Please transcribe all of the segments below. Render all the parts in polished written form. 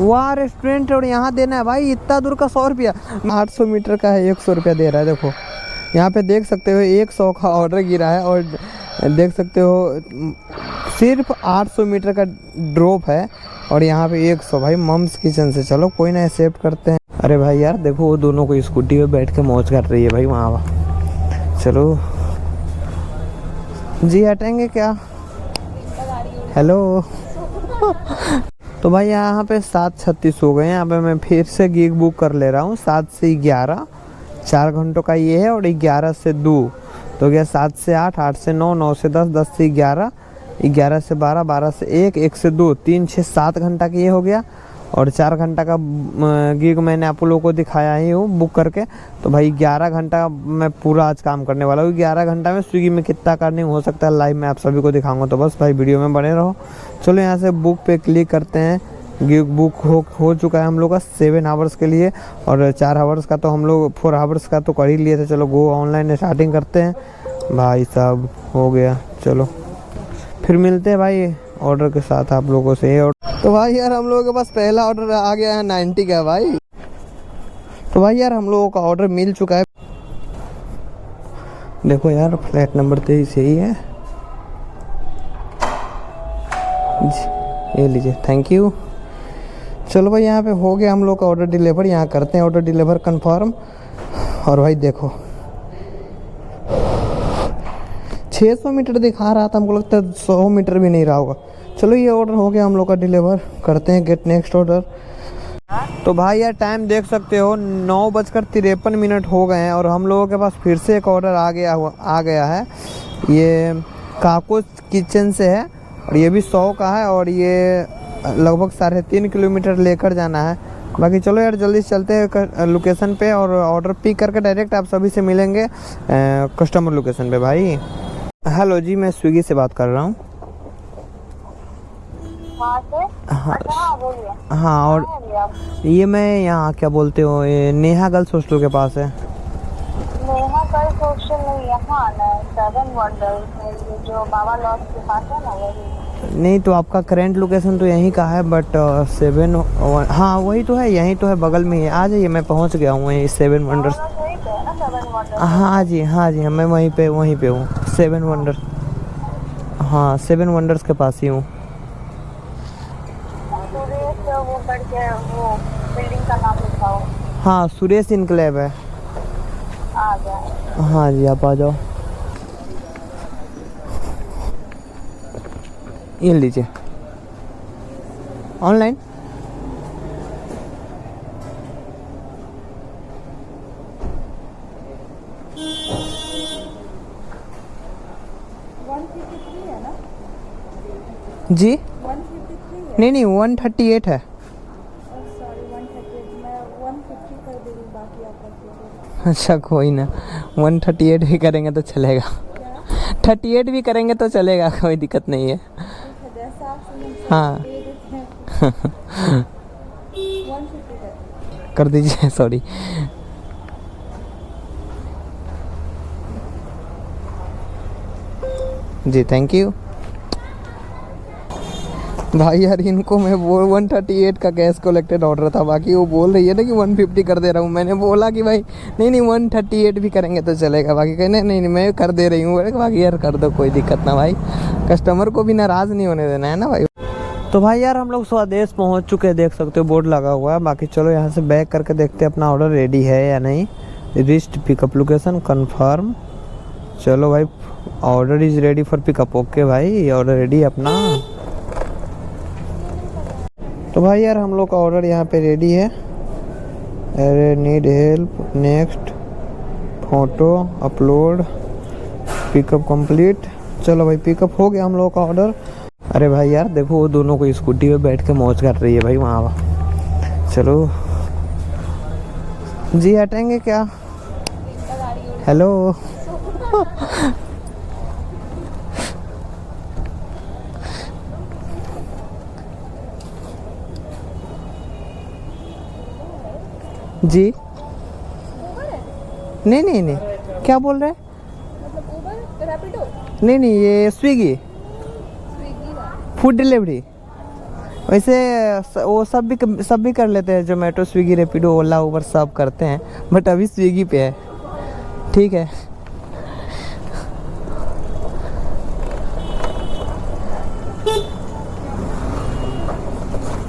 वहाँ रेस्टोरेंट और यहाँ देना है भाई इतना दूर का 100 रुपया। 800 मीटर का है 100 रुपया दे रहा है। देखो यहाँ पे देख सकते हो 100 का ऑर्डर गिरा है और देख सकते हो सिर्फ 800 मीटर का ड्रॉप है और यहाँ पे 100। भाई मम्स किचन से, चलो कोई ना एक्सेप्ट करते हैं। अरे भाई यार देखो वो दोनों को स्कूटी पे बैठ के मौज कर रही है भाई वहाँ। चलो जी हटेंगे क्या? हेलो तो भाई यहाँ पे 7:36 हो गए हैं। यहाँ पे मैं फिर से गिग बुक कर ले रहा हूँ 7 से 11, 4 घंटों का ये है और 11 से 2 तो गया 7 से 8, 8 से 9, 9 से 10, 10 से 11, 11 से 12, 12 से 1, 1 से 2, 3, 6, 7 घंटा का ये हो गया और 4 घंटा का गिग मैंने आप लोगों को दिखाया ही हूँ बुक करके। तो भाई 11 घंटा मैं पूरा आज काम करने वाला हूँ। 11 घंटा में स्विगी में कितना अर्निंग हो सकता है लाइव में आप सभी को दिखाऊंगा, तो बस भाई वीडियो में बने रहो। चलो यहाँ से बुक पे क्लिक करते हैं। गिग बुक हो चुका है हम लोग का 7 आवर्स के लिए और 4 आवर्स का तो हम लोग 4 आवर्स का तो कर ही लिए थे। चलो गो ऑनलाइन स्टार्टिंग करते हैं भाई साहब। हो गया, चलो फिर मिलते हैं भाई ऑर्डर के साथ आप लोगों से। तो भाई यार हम लोगों के पास पहला ऑर्डर आ गया है 90 का भाई। तो भाई यार हम लोगों का ऑर्डर मिल चुका है। देखो यार फ्लैट नंबर 23 यही है जी, ये लीजिए, थैंक यू। चलो भाई यहाँ पे हो गया हम लोग का ऑर्डर डिलीवर। यहाँ करते हैं ऑर्डर डिलीवर कंफर्म। और भाई देखो 600 मीटर दिखा रहा था, हमको लगता है 100 मीटर भी नहीं रहा होगा। चलो ये ऑर्डर हो गया हम लोग का डिलीवर, करते हैं गेट नेक्स्ट ऑर्डर। तो भाई यार टाइम देख सकते हो 9:53 हो गए हैं और हम लोगों के पास फिर से एक ऑर्डर आ गया है। ये काको किचन से है और ये भी 100 का है और ये लगभग 3.5 किलोमीटर लेकर जाना है। बाकी चलो यार जल्दी से चलते हैं लोकेशन पे और ऑर्डर पिक करके डायरेक्ट आप सभी से मिलेंगे कस्टमर लोकेशन पे। भाई हेलो जी, मैं स्विगी से बात कर रहा हूँ। हाँ और ये मैं यहाँ क्या बोलते हो ये नेहा गर्ल्स हॉस्टल के पास है। नेहा गर्ल्स हॉस्टल नहीं, यहाँ आना है 7 वंडर्स जो बाबा लॉज के पास है ना वही। नहीं तो आपका करेंट लोकेशन तो यहीं का है बट 7 हाँ वही तो है, यहीं तो है बगल में ही। आ जाइए मैं पहुँच गया हूँ वहीं 7 वंडर्स। हाँ जी मैं वहीं पे हूँ 7 वंडर्स। हाँ 7 वंडर्स के पास ही हूँ। वो करके वो बिल्डिंग का नाम लिखाओ। हाँ सुरेश इनक्लेव है। आ गया। हाँ जी आप आ जाओ, ये लीजिए ऑनलाइन। जी 153 नहीं 138 है। सॉरी 138, मैं 150 कर दे रही, बाकी आप अच्छा कोई ना, 138 भी करेंगे तो चलेगा। 38 भी करेंगे तो चलेगा, कोई दिक्कत नहीं है। हाँ 150 कर दीजिए सॉरी। Ji thank you. भाई यार इनको मैं वो 138 का गैस कलेक्टेड ऑर्डर था, बाकी वो बोल रही है ना कि 150 कर दे रहा हूँ। मैंने बोला कि भाई नहीं 138 भी करेंगे तो चलेगा। बाकी कहने नहीं मैं कर दे रही हूँ। बाकी यार कर दो, कोई दिक्कत ना भाई, कस्टमर को भी नाराज़ नहीं होने देना है ना भाई। तो भाई यार हम लोग स्वदेश पहुँच चुके हैं, देख सकते हो बोर्ड लगा हुआ है। बाकी चलो यहाँ से बैक करके देखते हैं अपना ऑर्डर रेडी है या नहीं। Wrist pickup location confirm. चलो भाई order is ready for pickup. Okay भाई ऑर्डर रेडी अपना। तो भाई यार हम लोग का ऑर्डर यहाँ पे रेडी है। अरे need help, next, photo upload, pickup complete. चलो भाई पिकअप हो गया हम लोग का ऑर्डर। अरे भाई यार देखो वो दोनों को स्कूटी पे बैठ के मौज कर रही है भाई वहाँ। चलो जी हटेंगे क्या? हेलो जी नहीं क्या बोल रहे हैं? मतलब उबर रैपिडो नहीं ये स्विगी फूड डिलीवरी। वैसे वो सब भी कर लेते हैं, जोमेटो स्विगी रेपिडो ओला उबर सब करते हैं, बट अभी स्विगी पे है। ठीक है।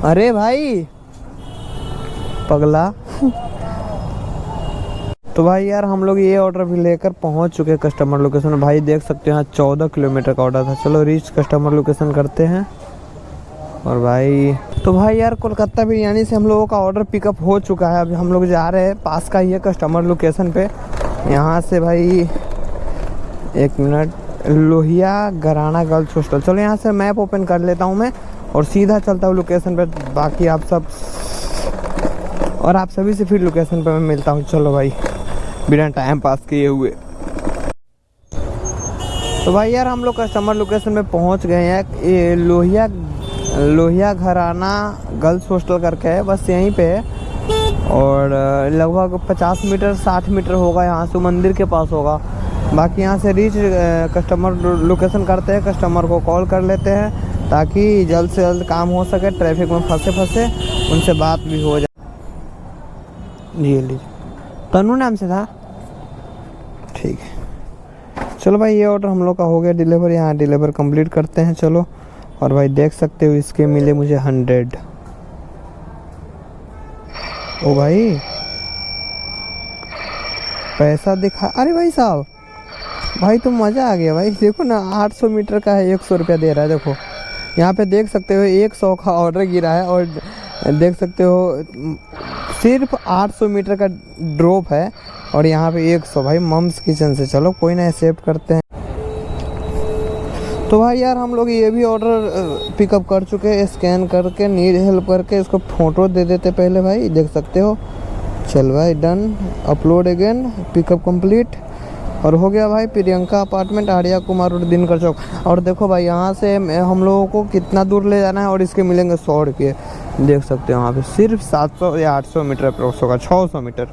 अरे भाई पगला। तो भाई यार हम लोग ये ऑर्डर भी लेकर पहुंच चुके हैं कस्टमर लोकेशन में। भाई देख सकते हैं यहाँ 14 किलोमीटर का ऑर्डर था। चलो रीच कस्टमर लोकेशन करते हैं। और भाई तो भाई यार कोलकाता बिरयानी से हम लोगों का ऑर्डर पिकअप हो चुका है। अभी हम लोग जा रहे हैं, पास का ही है कस्टमर लोकेशन पे। यहाँ से भाई 1 मिनट, लोहिया घराना गर्ल्स हॉस्टल। चलो यहाँ से मैप ओपन कर लेता हूँ मैं और सीधा चलता हूँ लोकेशन पे। बाकी आप सब और आप सभी से फिर लोकेशन पे मैं मिलता हूँ। चलो भाई बिना टाइम पास किए हुए। तो भाई यार हम लोग कस्टमर लोकेशन में पहुँच गए हैं। ये लोहिया घराना गर्ल्स हॉस्टल करके है, बस यहीं पे है। और लगभग 50 मीटर 60 मीटर होगा, यहाँ से मंदिर के पास होगा। बाकी यहाँ से रीच कस्टमर लोकेशन करते हैं, कस्टमर को कॉल कर लेते हैं ताकि जल्द से जल्द काम हो सके। ट्रैफिक में फंसे उनसे बात भी हो जाए। ये लीजिए, तनु नाम से था। ठीक है चलो भाई, ये ऑर्डर हम लोग का हो गया डिलीवर। यहाँ डिलीवर कंप्लीट करते हैं। चलो। और भाई देख सकते हो इसके मिले मुझे 100। ओ भाई पैसा दिखा, अरे भाई साहब, भाई तो मज़ा आ गया भाई। देखो ना 800 मीटर का है, 100 रुपया दे रहा है। देखो यहाँ पे देख सकते हो 100 का ऑर्डर गिरा है और देख सकते हो सिर्फ 800 मीटर का ड्रॉप है और यहाँ पे 100। भाई मम्स किचन से। चलो कोई ना, एक्सेप्ट करते हैं। तो भाई यार हम लोग ये भी ऑर्डर पिकअप कर चुके हैं। स्कैन करके नीड हेल्प करके इसको फ़ोटो दे देते पहले। भाई देख सकते हो। चल भाई done, upload again, pickup complete. और हो गया भाई प्रियंका अपार्टमेंट, आर्या कुमार रोड, दिनकर चौक। और देखो भाई यहाँ से हम लोगों को कितना दूर ले जाना है और इसके मिलेंगे 100 रुपये। देख सकते हो वहाँ पे सिर्फ 700 या 800 मीटर अप्रोक्स होगा, 600 meter.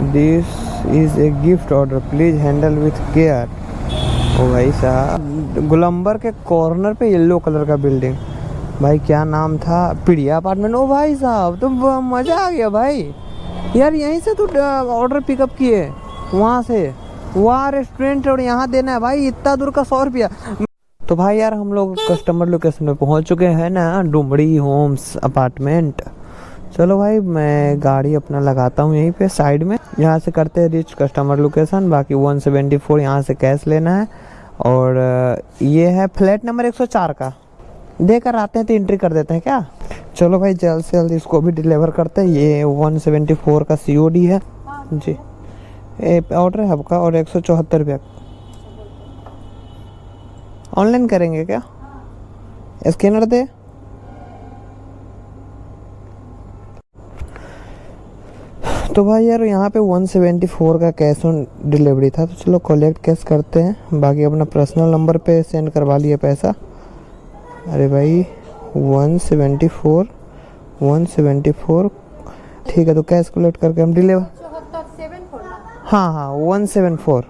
This is a gift order, please handle with care. ओ भाई साहब, गोलंबर के कॉर्नर पे येलो कलर का बिल्डिंग। भाई क्या नाम था? प्रिया अपार्टमेंट। ओ भाई साहब तो मज़ा आ गया भाई यार। यहीं से तो ऑर्डर पिकअप किए, वहाँ से वहाँ रेस्टोरेंट और यहाँ देना है भाई। इतना दूर का 100 रुपया। तो भाई यार हम लोग कस्टमर लोकेशन में पहुँच चुके हैं ना, डुमड़ी होम्स अपार्टमेंट। चलो भाई मैं गाड़ी अपना लगाता हूँ यहीं पे साइड में। यहाँ से करते हैं रीच कस्टमर लोकेशन। बाकी 174 यहाँ से कैश लेना है। और ये है फ्लैट नंबर 104 का। देकर आते हैं तो एंट्री कर देते हैं क्या? चलो भाई जल्द से जल्द इसको भी डिलीवर करते हैं। ये 174 का COD है जी। ऑर्डर है आपका और 174 रुपया। ऑनलाइन करेंगे क्या? स्कैनर दे। तो भाई यार यहाँ पे 174 का कैश ऑन डिलीवरी था। तो चलो कलेक्ट कैश करते हैं। बाकी अपना पर्सनल नंबर पे सेंड करवा लिए पैसा। अरे भाई 174 ठीक है। तो कैश कलेक्ट करके हम डिलीवर। हाँ 174।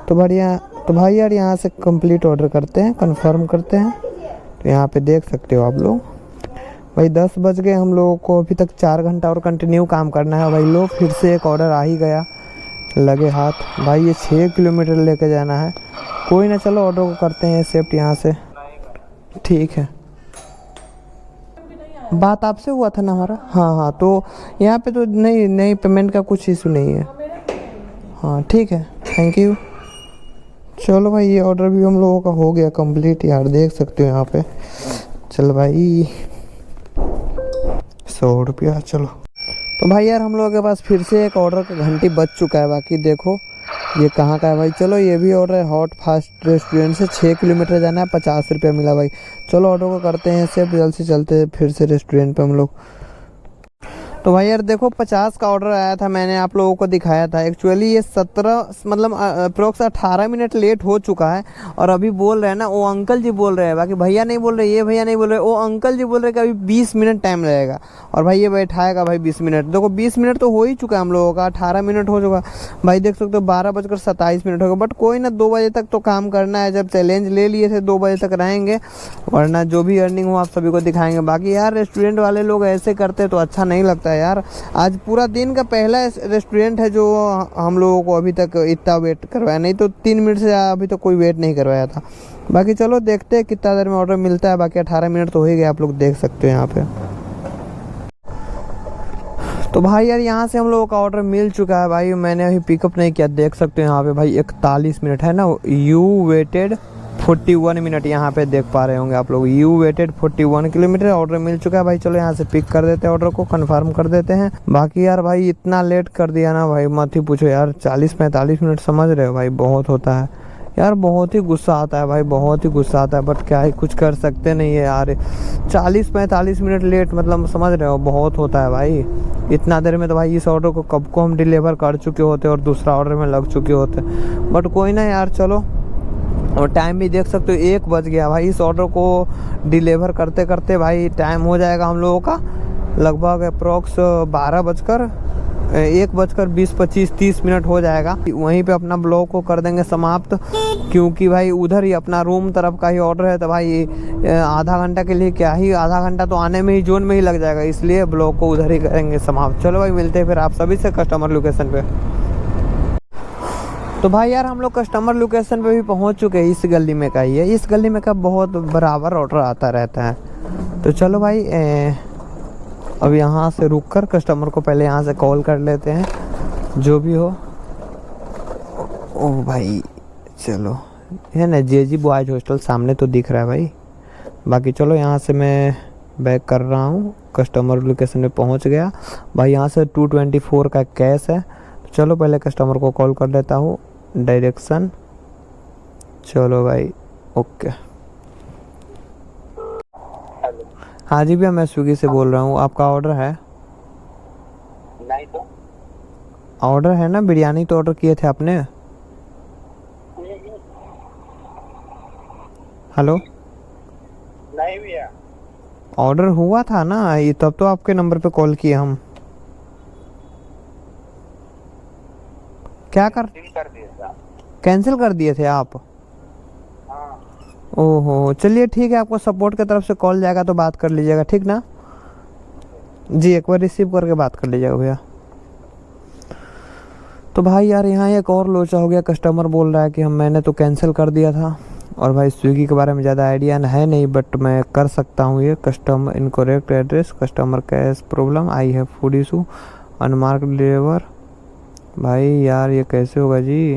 तो बढ़िया। तो भाई यार यहाँ से कंप्लीट ऑर्डर करते हैं, कंफर्म करते हैं। तो यहाँ पे देख सकते हो आप लोग भाई 10 बज गए। हम लोगों को अभी तक 4 घंटा और कंटिन्यू काम करना है भाई। लो फिर से एक ऑर्डर आ ही गया, लगे हाथ। भाई ये 6 किलोमीटर लेके जाना है। कोई ना, चलो ऑर्डर को करते हैं एक्सेप्ट यहाँ से। ठीक है, बात आपसे हुआ था ना हमारा। हाँ तो यहाँ पे तो नहीं पेमेंट का कुछ इशू नहीं है। हाँ ठीक है, थैंक यू। चलो भाई ये ऑर्डर भी हम लोगों का हो गया कंप्लीट यार। देख सकते हो यहाँ पे। चल भाई 100 रुपया। चलो तो भाई यार हम लोगों के पास फिर से एक ऑर्डर का घंटी बच चुका है। बाकी देखो ये कहाँ का है भाई। चलो ये भी ऑर्डर है हॉट फास्ट रेस्टोरेंट से। 6 किलोमीटर जाना है, 50 रुपया मिला भाई। चलो ऑर्डर को करते हैं सिर्फ, जल्द से चलते हैं फिर से रेस्टोरेंट पे हम लोग। तो भाई यार देखो 50 का ऑर्डर आया था, मैंने आप लोगों को दिखाया था। एक्चुअली ये 17 मतलब अप्रोक्स 18 मिनट लेट हो चुका है। और अभी बोल रहे हैं ना, वो अंकल जी बोल रहे हैं, बाकी भैया नहीं बोल रहे, ये भैया नहीं बोल रहे, वो अंकल जी बोल रहे कि अभी 20 मिनट टाइम लगेगा। और भाई ये बैठाएगा भाई 20 मिनट। देखो 20 मिनट तो हो ही चुका है हम लोगों का, 18 मिनट हो चुका भाई, देख सकते हो 12:27 हो गए। बट कोई ना, 2 बजे तक तो काम करना है, जब चैलेंज ले लिए थे 2 बजे तक रहेंगे, वरना जो भी अर्निंग हो आप सभी को दिखाएंगे। बाकी यार रेस्टोरेंट वाले लोग ऐसे करते तो अच्छा नहीं लगता है यार। आज पूरा दिन का पहला रेस्टोरेंट है जो हम लोगों को अभी तक इतना वेट करवाया, नहीं तो 3 मिनट से अभी तक कोई वेट नहीं करवाया था। बाकी चलो देखते हैं कितना देर में ऑर्डर मिलता है। बाकी 18 मिनट तो हो ही गया, आप लोग देख सकते हो यहाँ पे। तो भाई यार यहाँ से हम लोगों का ऑर्डर मिल चुका है भाई, मैंने अभी पिकअप नहीं किया, देख सकते हो यहाँ पे भाई 41 मिनट है ना, यू वेटेड 41 मिनट यहाँ पे देख पा रहे होंगे आप लोग, यू वेटेड 41 किलोमीटर। ऑर्डर मिल चुका है भाई, चलो यहाँ से पिक कर देते हैं, ऑर्डर को कंफर्म कर देते हैं। बाकी यार भाई इतना लेट कर दिया ना भाई, मत ही पूछो यार, 40-45 मिनट समझ रहे हो भाई, बहुत होता है यार, बहुत ही गुस्सा आता है भाई, बहुत ही गुस्सा आता है। बट क्या ही कुछ कर सकते नहीं है यार, 40-45 मिनट लेट मतलब समझ रहे हो, बहुत होता है भाई। इतना देर में तो भाई इस ऑर्डर को कब को हम डिलीवर कर चुके होते और दूसरा ऑर्डर में लग चुके होते। बट कोई ना यार, चलो। और टाइम भी देख सकते हो 1 बज गया भाई, इस ऑर्डर को डिलीवर करते करते भाई टाइम हो जाएगा हम लोगों का लगभग अप्रोक्स 1:20-25-30 मिनट हो जाएगा। वहीं पे अपना ब्लॉग को कर देंगे समाप्त, क्योंकि भाई उधर ही अपना रूम तरफ का ही ऑर्डर है। तो भाई आधा घंटा के लिए क्या ही, आधा घंटा तो आने में ही जोन में ही लग जाएगा, इसलिए ब्लॉग को उधर ही करेंगे समाप्त। चलो भाई मिलते हैं फिर आप सभी से कस्टमर लोकेशन पे। तो भाई यार हम लोग कस्टमर लोकेशन पे भी पहुंच चुके हैं, इस गली में का ही है। इस गली में का बहुत बराबर ऑर्डर आता रहता है। तो चलो भाई अब यहाँ से रुक कर कस्टमर को पहले यहाँ से कॉल कर लेते हैं, जो भी हो। ओ भाई चलो, है ना जेजी बॉयज हॉस्टल सामने तो दिख रहा है भाई। बाकी चलो यहाँ से मैं बैक कर रहा हूँ, कस्टमर लोकेशन में पहुँच गया भाई। यहाँ से 224 का कैश है। चलो पहले कस्टमर को कॉल कर लेता हूँ, डायरेक्शन। चलो भाई ओके। हाँ जी भैया, मैं स्विगी से बोल रहा हूँ, आपका ऑर्डर है? नहीं तो ऑर्डर है ना, बिरयानी तो ऑर्डर किए थे आपने। हेलो, नहीं भैया, ऑर्डर हुआ था ना, ये तब तो आपके नंबर पे कॉल किए हम। क्या कर दिया था। कैंसिल कर दिए थे आप? हाँ। ओहो चलिए ठीक है, आपको सपोर्ट की तरफ से कॉल जाएगा तो बात कर लीजिएगा, ठीक ना जी, एक बार रिसीव करके बात कर लीजिएगा भैया। तो भाई यार यहाँ एक और लोचा हो गया, कस्टमर बोल रहा है कि मैंने तो कैंसिल कर दिया था। और भाई स्विगी के बारे में ज़्यादा आइडिया है नहीं, बट मैं कर सकता हूँ ये। Customer incorrect address, customer cash problem, I have food issue, unmark deliver. भाई यार ये कैसे होगा जी?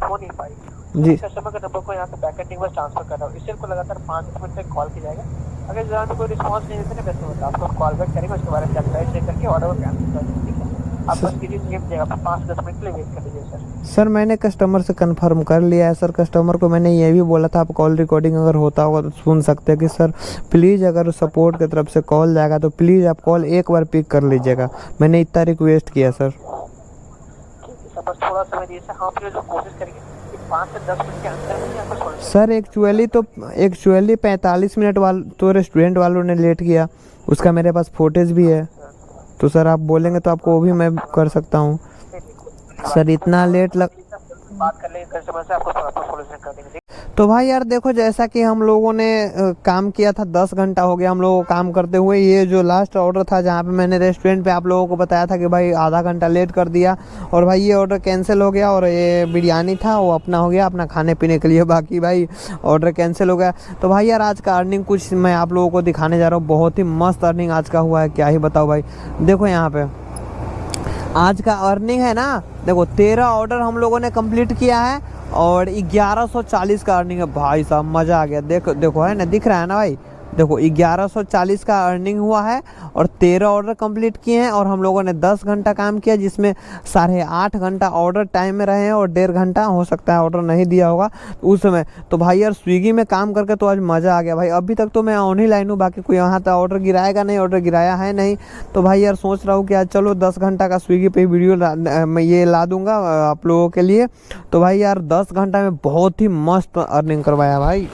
हो नहीं पाई जी कस्टमर के नंबर को यहाँ से बैकएंडिंग में ट्रांसफर कर रहा हूँ। इससे को लगातार 5 मिनट तक कॉल किया जाएगा। अगर जहाँ पे कोई रिस्पॉन्स नहीं देते ना कस्टमर, आपको कॉल बैक करेंगे, उसके बारे में जानकारी चेक करके ऑर्डर को कैंसिल कर देंगे, ठीक है? आप बस कीजिए, सेम देगा, 5-10 मिनट के लिए वेट कर लीजिए सर। सर, मैंने कस्टमर से कंफर्म कर लिया है सर। कस्टमर को मैंने ये भी बोला था, आप कॉल रिकॉर्डिंग अगर होता होगा तो सुन सकते हैं कि सर प्लीज़ अगर सपोर्ट की तरफ से कॉल जाएगा तो प्लीज़ आप कॉल एक बार पिक कर लीजिएगा। मैंने इतना रिक्वेस्ट किया सर। सर बस थोड़ा समय दिए सर, हम जो कोशिश करेंगे कि 5 से 10 मिनट के अंदर में आपको सॉल्व। सर एक्चुअली 45 मिनट तो रेस्टोरेंट वालों ने लेट किया, उसका मेरे पास फुटेज भी है। तो सर आप बोलेंगे तो आपको वो भी मैं कर सकता हूँ। सर इतना लेट बात कर लेंगे कस्टमर से, आपको प्रॉपर सॉल्यूशन कर देंगे। तो भाई यार देखो, जैसा कि हम लोगों ने काम किया था, 10 घंटा हो गया हम लोगों को काम करते हुए। ये जो लास्ट ऑर्डर था जहाँ पे मैंने रेस्टोरेंट पे आप लोगों को बताया था कि भाई आधा घंटा लेट कर दिया, और भाई ये ऑर्डर कैंसिल हो गया। और ये बिरयानी था वो अपना हो गया, अपना खाने पीने के लिए, बाकी भाई ऑर्डर कैंसिल हो गया। तो भाई यार आज का अर्निंग कुछ मैं आप लोगों को दिखाने जा रहा हूँ, बहुत ही मस्त अर्निंग आज का हुआ है, क्या ही बताओ भाई। देखो यहाँ पे आज का अर्निंग है ना, देखो 13 ऑर्डर हम लोगों ने कंप्लीट किया है और 1140 का अर्निंग है भाई साहब, मज़ा आ गया। देखो है ना, दिख रहा है ना भाई, देखो 1140 का अर्निंग हुआ है और 13 ऑर्डर कंप्लीट किए हैं और हम लोगों ने 10 घंटा काम किया, जिसमें 8.5 घंटा ऑर्डर टाइम में रहे हैं और 1.5 घंटा हो सकता है ऑर्डर नहीं दिया होगा उस समय। तो भाई यार स्विगी में काम करके तो आज मज़ा आ गया भाई। अभी तक तो मैं ऑन ही लाइन हूँ, बाकी कोई यहाँ तक ऑर्डर गिराएगा नहीं, ऑर्डर गिराया है नहीं। तो भाई यार सोच रहा हूँ कि आज चलो 10 घंटा का स्विगी पे वीडियो मैं ये ला दूंगा आप लोगों के लिए। तो भाई यार 10 घंटा में बहुत ही मस्त अर्निंग करवाया भाई।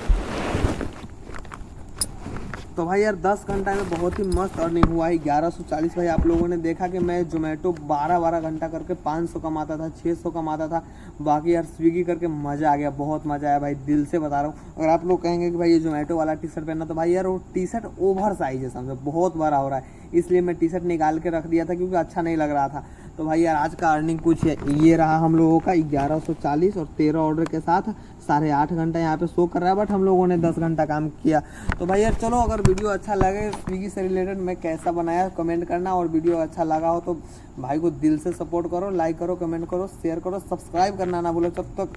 तो भाई यार 10 घंटा में बहुत ही मस्त अर्निंग हुआ है 1140 भाई। आप लोगों ने देखा कि मैं जोमेटो 12 घंटा करके 500 कमाता था, 600 कमाता था। बाकी यार स्विगी करके मज़ा आ गया, बहुत मज़ा आया भाई, दिल से बता रहा हूँ। अगर आप लोग कहेंगे कि भाई ये जोमेटो वाला टी शर्ट पहनना, तो भाई यार वो टी शर्ट ओवर साइज है, समझो बहुत बड़ा हो रहा है, इसलिए मैं टी शर्ट निकाल के रख दिया था क्योंकि अच्छा नहीं लग रहा था। तो भाई यार आज का अर्निंग कुछ ये रहा हम लोगों का 1140 और 13 ऑर्डर के साथ 8.5 घंटा यहाँ पे शो कर रहा है, बट हम लोगों ने 10 घंटा काम किया। तो भाई यार चलो, अगर वीडियो अच्छा लगे स्विगी से रिलेटेड मैं कैसा बनाया कमेंट करना, और वीडियो अच्छा लगा हो तो भाई को दिल से सपोर्ट करो, लाइक करो, कमेंट करो, शेयर करो, सब्सक्राइब करना ना भूलो तब तक।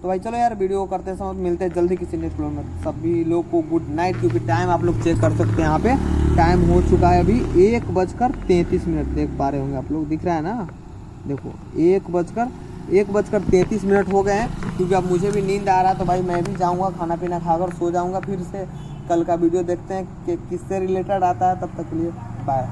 तो भाई चलो यार वीडियो करते समय मिलते हैं जल्दी किसी नेक्स्ट व्लॉग में। सभी लोग को गुड नाइट, क्योंकि टाइम आप लोग चेक कर सकते हैं, यहाँ पे टाइम हो चुका है अभी 1:33। देख पा रहे होंगे आप लोग, दिख रहा है ना, देखो 1:33 हो गए हैं, क्योंकि अब मुझे भी नींद आ रहा है। तो भाई मैं भी जाऊंगा, खाना पीना खाकर सो जाऊंगा, फिर से कल का वीडियो देखते हैं कि किससे रिलेटेड आता है। तब तक के लिए बाय।